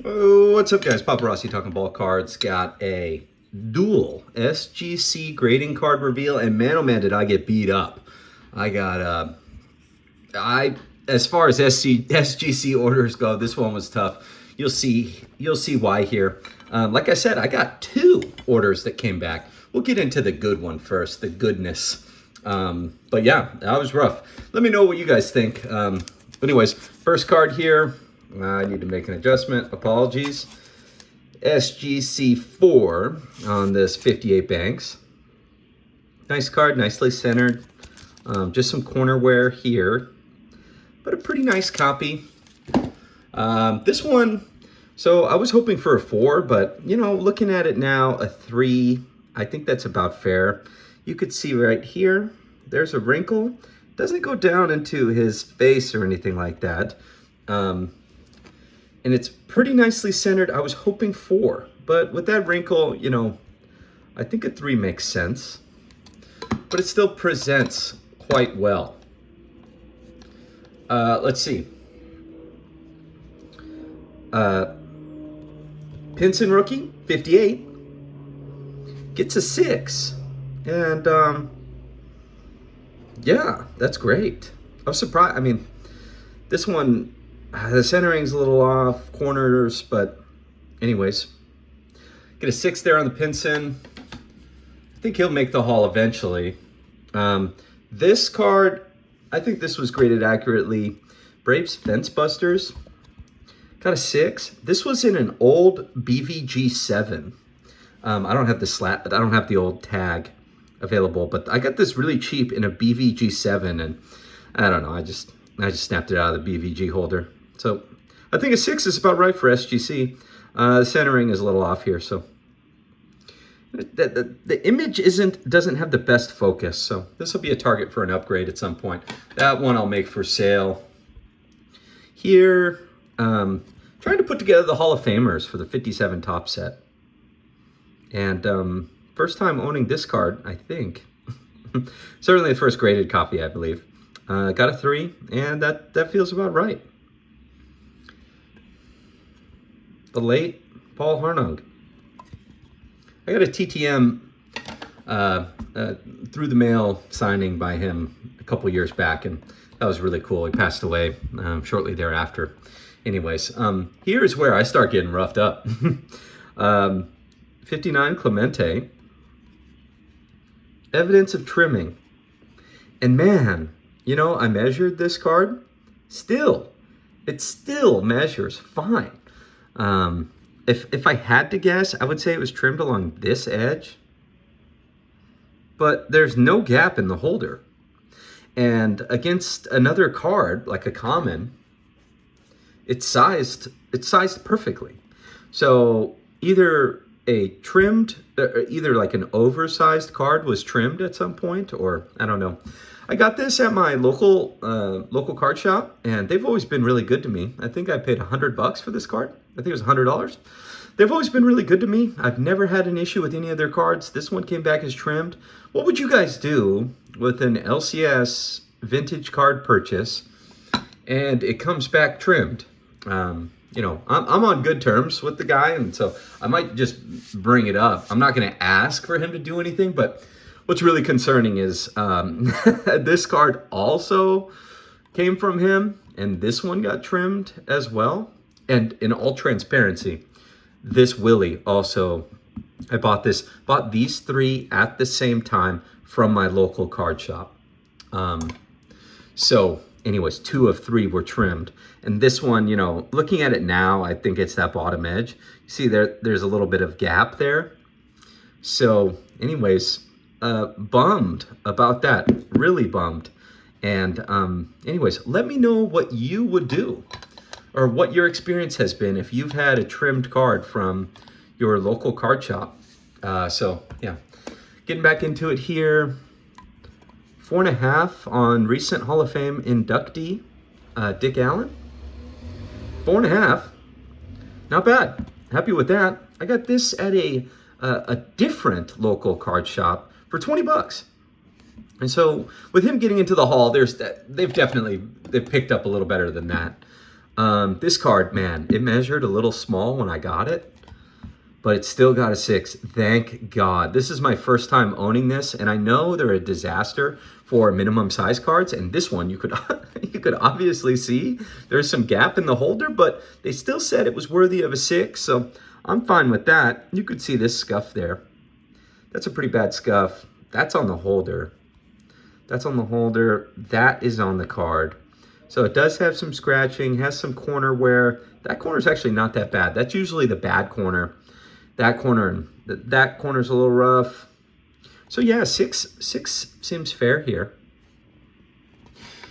Oh, what's up, guys? Paparazzi Talking Ball Cards got a dual SGC grading card reveal, and man, oh man, did I get beat up. I got, as far as SGC orders go, this one was tough. You'll see why here. Like I said, I got 2 orders that came back. We'll get into the good one first, the goodness. But yeah, that was rough. Let me know what you guys think. Anyways, first card here. I need to make an adjustment. Apologies. SGC 4 on this 58 banks. Nice card, nicely centered. Just some corner wear here, but a pretty nice copy. This one, so I was hoping for a 4, but you know, looking at it now, a 3, I think that's about fair. You could see right here, there's a wrinkle. Doesn't go down into his face or anything like that. And it's pretty nicely centered. I was hoping 4, but with that wrinkle, you know, I think a 3 makes sense, but it still presents quite well. Let's see. Pinson rookie, 58, gets a 6. And yeah, that's great. I was surprised. I mean, this one, the centering's a little off, corners, but anyways. Get a 6 there on the Pinson. I think he'll make the haul eventually. This card, I think this was graded accurately. Braves Fence Busters. Got a 6. This was in an old BVG 7. I don't have the old tag available, but I got this really cheap in a BVG 7, and I don't know, I just snapped it out of the BVG holder. So I think a 6 is about right for SGC. The centering is a little off here, so the image doesn't have the best focus. So this will be a target for an upgrade at some point. That one I'll make for sale. Here, trying to put together the Hall of Famers for the 57 top set. And first time owning this card, I think. Certainly the first graded copy, I believe. Got a 3, and that feels about right. The late Paul Harnog. I got a TTM through the mail signing by him a couple years back, and that was really cool. He passed away shortly thereafter. Anyways, here's where I start getting roughed up. 59 Clemente. Evidence of trimming. And man, you know, I measured this card. It still measures fine. If I had to guess, I would say it was trimmed along this edge, but there's no gap in the holder. And against another card, like a common, it's sized perfectly. So either like an oversized card was trimmed at some point, or I don't know. I got this at my local card shop, and they've always been really good to me. I think I paid $100 for this card. I think it was $100. They've always been really good to me. I've never had an issue with any of their cards. This one came back as trimmed. What would you guys do with an LCS vintage card purchase and it comes back trimmed? You know, I'm on good terms with the guy, and so I might just bring it up. I'm not going to ask for him to do anything, but what's really concerning is this card also came from him, and this one got trimmed as well. And in all transparency, this Willie also, I bought these 3 at the same time from my local card shop. So anyways, 2 of 3 were trimmed. And this one, you know, looking at it now, I think it's that bottom edge. You see there's a little bit of gap there. So anyways, bummed about that, really bummed. And anyways, let me know what you would do, or what your experience has been if you've had a trimmed card from your local card shop. So yeah, getting back into it here. 4.5 on recent Hall of Fame inductee, Dick Allen. 4.5, not bad. Happy with that. I got this at a different local card shop for $20. And so with him getting into the Hall, they've picked up a little better than that. This card, man, it measured a little small when I got it, but it still got a 6. Thank God. This is my first time owning this, and I know they're a disaster for minimum size cards. And this one, you could obviously see there's some gap in the holder, but they still said it was worthy of a 6, so I'm fine with that. You could see this scuff there. That's a pretty bad scuff. That's on the holder. That's on the holder. That is on the card. So it does have some scratching, has some corner wear. That corner is actually not that bad. That's usually the bad corner. That corner's a little rough. So yeah, 6 seems fair here.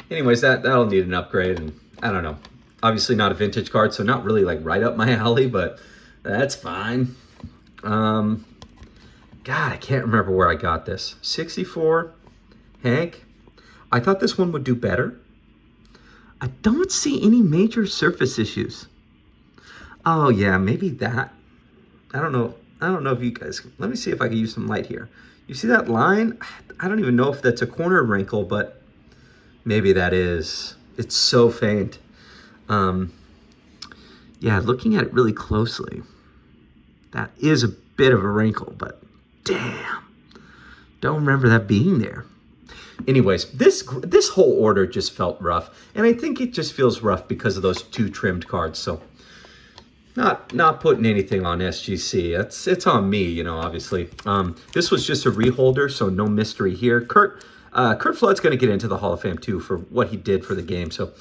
Anyways, that'll need an upgrade, and I don't know. Obviously not a vintage card, so not really like right up my alley, but that's fine. God, I can't remember where I got this. 64, Hank. I thought this one would do better. I don't see any major surface issues. Oh yeah, maybe that. I don't know if you guys, let me see if I can use some light here. You see that line? I don't even know if that's a corner wrinkle, but maybe that is. It's so faint. Yeah, looking at it really closely, that is a bit of a wrinkle, but damn, don't remember that being there. Anyways, this whole order just felt rough, and I think it just feels rough because of those 2 trimmed cards. So not putting anything on SGC. It's on me, you know, obviously. This was just a reholder, so no mystery here. Kurt Flood's going to get into the Hall of Fame too for what he did for the game. So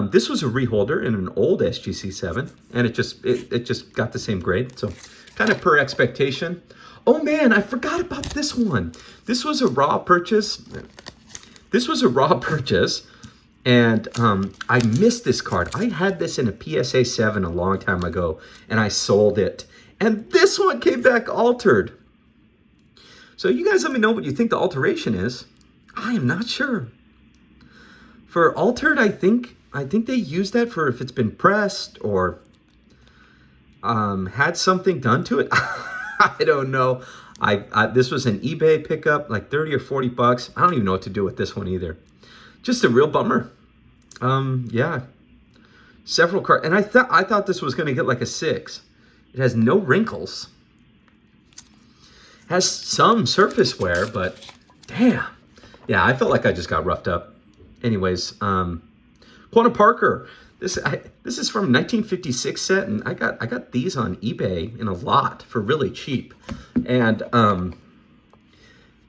this was a reholder in an old SGC 7, and it just got the same grade. So kind of per expectation. Oh man, I forgot about this one. This was a raw purchase. And I missed this card. I had this in a PSA 7 a long time ago, and I sold it. And this one came back altered. So you guys let me know what you think the alteration is. I am not sure. For altered, I think they use that for if it's been pressed or had something done to it. I don't know. This was an eBay pickup, like 30 or 40 bucks. I don't even know what to do with this one either. Just a real bummer. Yeah, several cards, and I thought this was going to get like a 6. It has no wrinkles, has some surface wear, but damn, yeah, I felt like I just got roughed up. Anyways, Quanah Parker. This is from 1956 set, and I got these on eBay in a lot for really cheap, and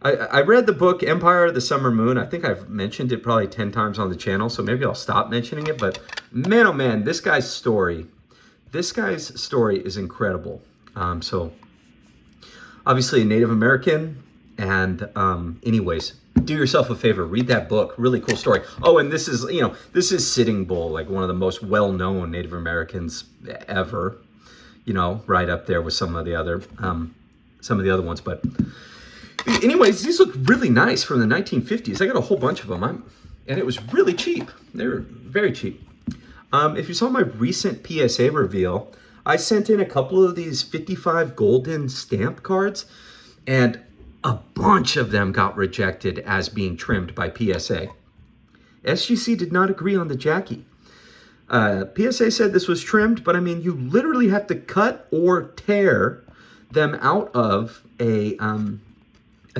I read the book Empire of the Summer Moon. I think I've mentioned it probably 10 times on the channel, so maybe I'll stop mentioning it. But man, oh man, this guy's story is incredible. So obviously a Native American, and anyways, do yourself a favor, read that book. Really cool story. Oh, and this is Sitting Bull, like one of the most well-known Native Americans ever. You know, right up there with some of the other ones, but. Anyways, these look really nice from the 1950s. I got a whole bunch of them, and it was really cheap. They were very cheap. If you saw my recent PSA reveal, I sent in a couple of these 55 golden stamp cards, and a bunch of them got rejected as being trimmed by PSA. SGC did not agree on the Jackie. PSA said this was trimmed, but I mean, you literally have to cut or tear them out of a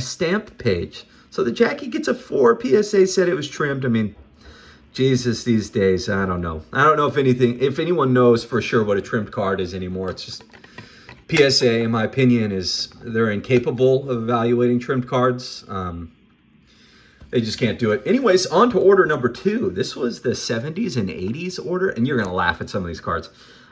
stamp page. So the Jackie gets a 4. PSA said it was trimmed. I mean, Jesus, these days, I don't know. I don't know if anyone knows for sure what a trimmed card is anymore. It's just PSA, in my opinion, they're incapable of evaluating trimmed cards. They just can't do it. Anyways, on to order number 2. This was the 70s and 80s order, and you're gonna laugh at some of these cards.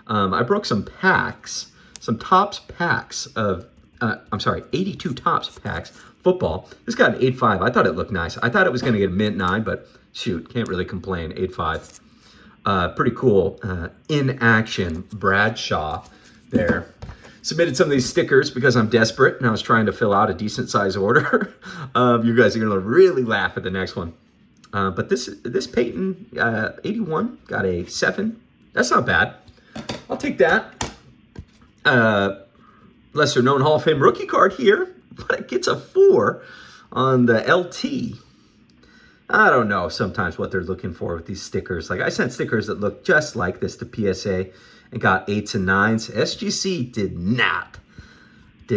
I broke some packs, some Topps packs of 82 Topps packs. Football. This got an 8.5. I thought it looked nice. I thought it was going to get a mint 9, but shoot, can't really complain. 8.5. Pretty cool. In action, Bradshaw there. Submitted some of these stickers because I'm desperate and I was trying to fill out a decent size order. You guys are going to really laugh at the next one. But this Peyton 81 got a 7. That's not bad. I'll take that. Lesser known Hall of Fame rookie card here, but it gets a 4 on the LT. I don't know sometimes what they're looking for with these stickers. Like I sent stickers that look just like this to PSA and got 8s and 9s. SGC did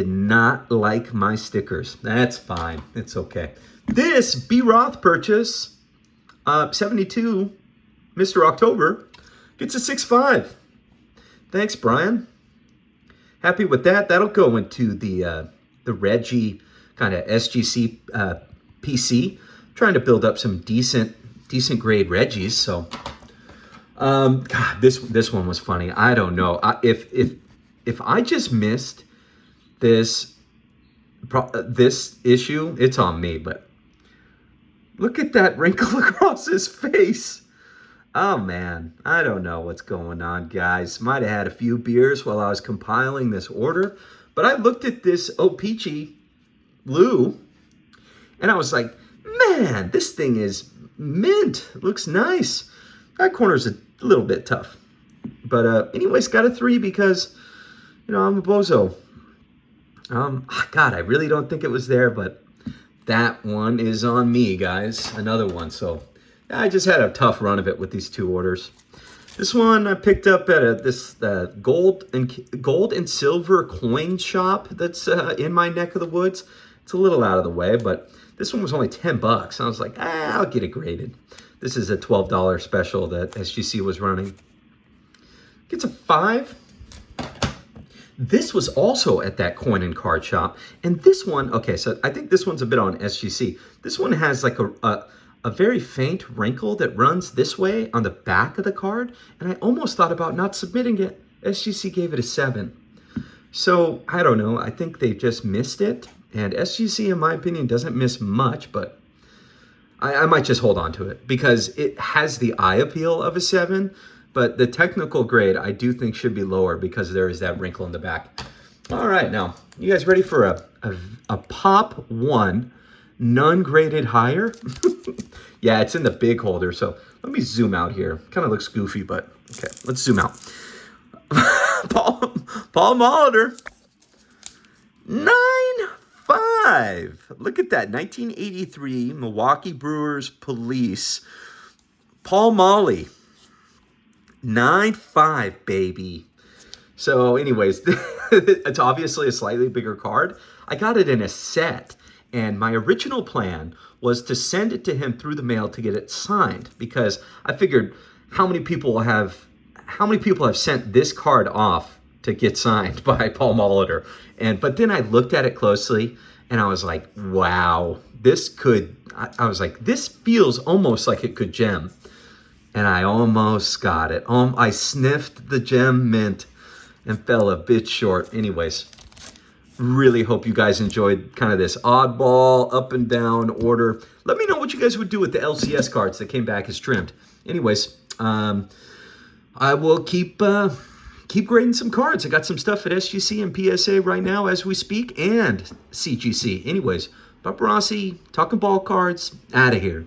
not like my stickers. That's fine. It's okay. This B. Roth purchase, 72, Mr. October, gets a 6.5. Thanks, Brian. Happy with that. That'll go into the Reggie kind of SGC PC. Trying to build up some decent grade Reggies. So, God, this one was funny. I don't know if I just missed this issue, it's on me. But look at that wrinkle across his face. Oh man, I don't know what's going on, guys. Might have had a few beers while I was compiling this order, but I looked at this O-Peachy Lou, and I was like, man, this thing is mint. It looks nice. That corner's a little bit tough. But anyways, got a 3 because, you know, I'm a bozo. God, I really don't think it was there, but that one is on me, guys. Another one. So I just had a tough run of it with these 2 orders. This one I picked up at this gold and silver coin shop that's in my neck of the woods. It's a little out of the way, but this one was only $10. I was like, I'll get it graded. This is a $12 special that SGC was running. Gets a 5. This was also at that coin and card shop. And this one, okay, so I think this one's a bit on SGC. This one has like a very faint wrinkle that runs this way on the back of the card. And I almost thought about not submitting it. SGC gave it a 7. So, I don't know. I think they just missed it. And SGC, in my opinion, doesn't miss much, but I might just hold on to it because it has the eye appeal of a 7, but the technical grade I do think should be lower because there is that wrinkle in the back. All right, now, you guys ready for a Pop 1, none graded higher? Yeah, it's in the big holder, so let me zoom out here. Kind of looks goofy, but okay, let's zoom out. Paul Molitor, 9.5. Look at that, 1983 Milwaukee Brewers Police. Paul Molly, 9.5, baby. So anyways, it's obviously a slightly bigger card. I got it in a set, and my original plan was to send it to him through the mail to get it signed because I figured how many people have sent this card off to get signed by Paul Molitor. But then I looked at it closely and I was like, wow, this feels almost like it could gem. And I almost got it. I sniffed the gem mint and fell a bit short. Anyways, really hope you guys enjoyed kind of this oddball up and down order. Let me know what you guys would do with the LCS cards that came back as trimmed. Anyways, I will keep grading some cards. I got some stuff at SGC and PSA right now as we speak, and CGC. Anyways, Paparazzi, Talking Ball Cards, out of here.